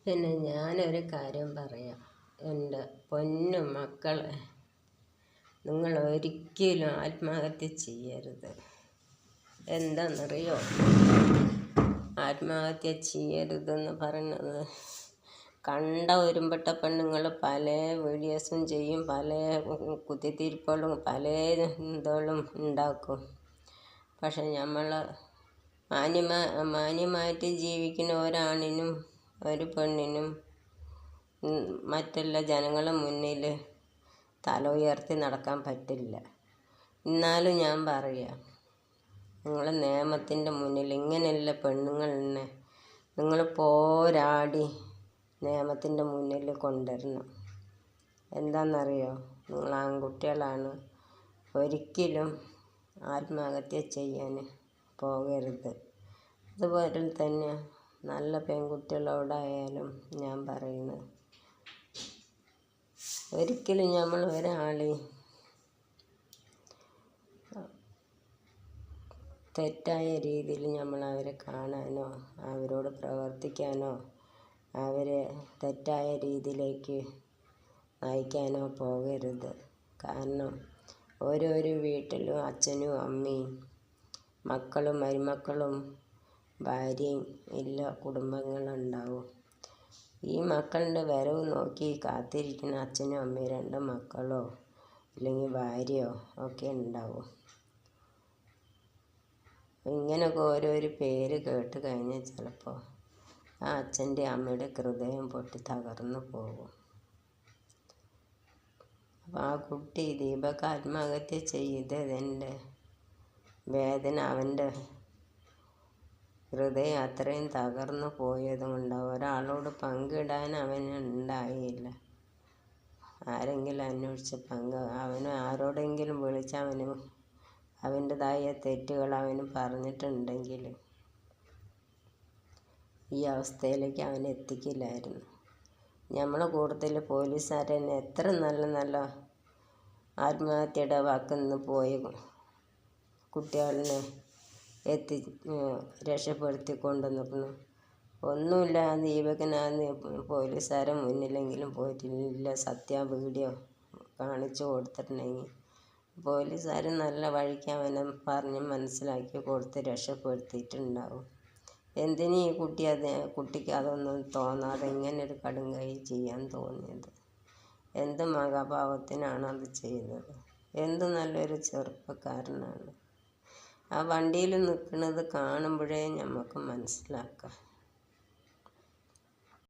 പിന്നെ ഞാനൊരു കാര്യം പറയാം. എൻ്റെ പൊന്നു മക്കളെ, നിങ്ങൾ ഒരിക്കലും ആത്മഹത്യ ചെയ്യരുത്. എന്താണെന്നറിയോ? ആത്മഹത്യ ചെയ്യരുതെന്ന് പറയുന്നത്, കണ്ട ഒരുമ്പെട്ട പെണ്ണുങ്ങൾ പല വീഡിയോസും ചെയ്യും, പല കുത്തിത്തിരിപ്പുകളും പല ഇതുകളും ഉണ്ടാക്കും. പക്ഷെ നമ്മൾ മാന്യമായിട്ട് ജീവിക്കുന്ന ഒരാണിനും ഒരു പെണ്ണിനും മറ്റുള്ള ജനങ്ങളുടെ മുന്നിൽ തല ഉയർത്തി നടക്കാൻ പറ്റില്ല. എന്നാലും ഞാൻ പറയാം, നിങ്ങൾ നിയമത്തിൻ്റെ മുന്നിൽ ഇങ്ങനെയുള്ള പെണ്ണുങ്ങളെ നിങ്ങൾ പോരാടി നിയമത്തിൻ്റെ മുന്നിൽ കൊണ്ടുവരണം. എന്താണെന്നറിയോ? നിങ്ങൾ ആൺകുട്ടികളാണ്, ഒരിക്കലും ആത്മഹത്യ ചെയ്യാൻ പോകരുത്. അതുപോലെ തന്നെ നല്ല പെൺകുട്ടികളോടായാലും ഞാൻ പറയുന്നത്, ഒരിക്കലും നമ്മൾ ഒരാളെയും തെറ്റായ രീതിയിൽ നമ്മൾ അവരെ കാണാനോ അവരോട് പ്രവർത്തിക്കാനോ അവരെ തെറ്റായ രീതിയിലേക്ക് നയിക്കാനോ പോകരുത്. കാരണം ഓരോരോ വീട്ടിലും അച്ഛനും അമ്മയും മക്കളും മരുമക്കളും ഭാര്യയും എല്ലാ കുടുംബങ്ങളുണ്ടാവും. ഈ മക്കളുടെ വരവ് നോക്കി കാത്തിരിക്കുന്ന അച്ഛനും അമ്മയും രണ്ട് മക്കളോ അല്ലെങ്കിൽ ഭാര്യയോ ഒക്കെ ഉണ്ടാവും. ഇങ്ങനെയൊക്കെ ഓരോരോ പേര് കേട്ട് കഴിഞ്ഞാൽ ചിലപ്പോൾ ആ അച്ഛൻ്റെ അമ്മയുടെ ഹൃദയം പൊട്ടി തകർന്നു പോകും. അപ്പോൾ ആ കുട്ടി ദീപക് ആത്മഹത്യ ചെയ്തതിൻ്റെ വേദന അവൻ്റെ ഹൃദയം അത്രയും തകർന്നു പോയതുകൊണ്ട് ഒരാളോട് പങ്കിടാൻ അവന് ഉണ്ടായില്ല. ആരെങ്കിലും അന്വേഷിച്ച് അവന് ആരോടെങ്കിലും വിളിച്ച് അവൻ്റെതായ തെറ്റുകൾ അവന് പറഞ്ഞിട്ടുണ്ടെങ്കിൽ ഈ അവസ്ഥയിലേക്ക് അവൻ എത്തിക്കില്ലായിരുന്നു. നമ്മളെ കൂടുതൽ പോലീസുകാർ തന്നെ എത്ര നല്ല ആത്മഹത്യയുടെ വാക്കിന്ന് പോയി കുട്ടികളെ രക്ഷപ്പെടുത്തി കൊണ്ടുവന്നിരുന്നു. ഒന്നുമില്ല, ദീപകനാന്ന് പോലീസുകാരെ മുന്നിലെങ്കിലും പോയിട്ടില്ല. വീഡിയോ കാണിച്ചു കൊടുത്തിട്ടുണ്ടെങ്കിൽ പോലീസുകാർ നല്ല വഴിക്ക് അവനെ പറഞ്ഞ് മനസ്സിലാക്കി കൊടുത്ത് രക്ഷപ്പെടുത്തിയിട്ടുണ്ടാവും. എന്തിനീ കുട്ടിക്ക് അതൊന്നും തോന്നാതെ ഇങ്ങനൊരു കടുംകൈ ചെയ്യാൻ തോന്നിയത്? എന്ത് മഹാഭാവത്തിനാണ് അത് ചെയ്തത്? എന്ത് നല്ലൊരു ചെറുപ്പക്കാരനാണ്. ആ വണ്ടിയിൽ നിൽക്കുന്നത് കാണുമ്പോഴേ നമുക്ക് മനസ്സിലാക്കാം.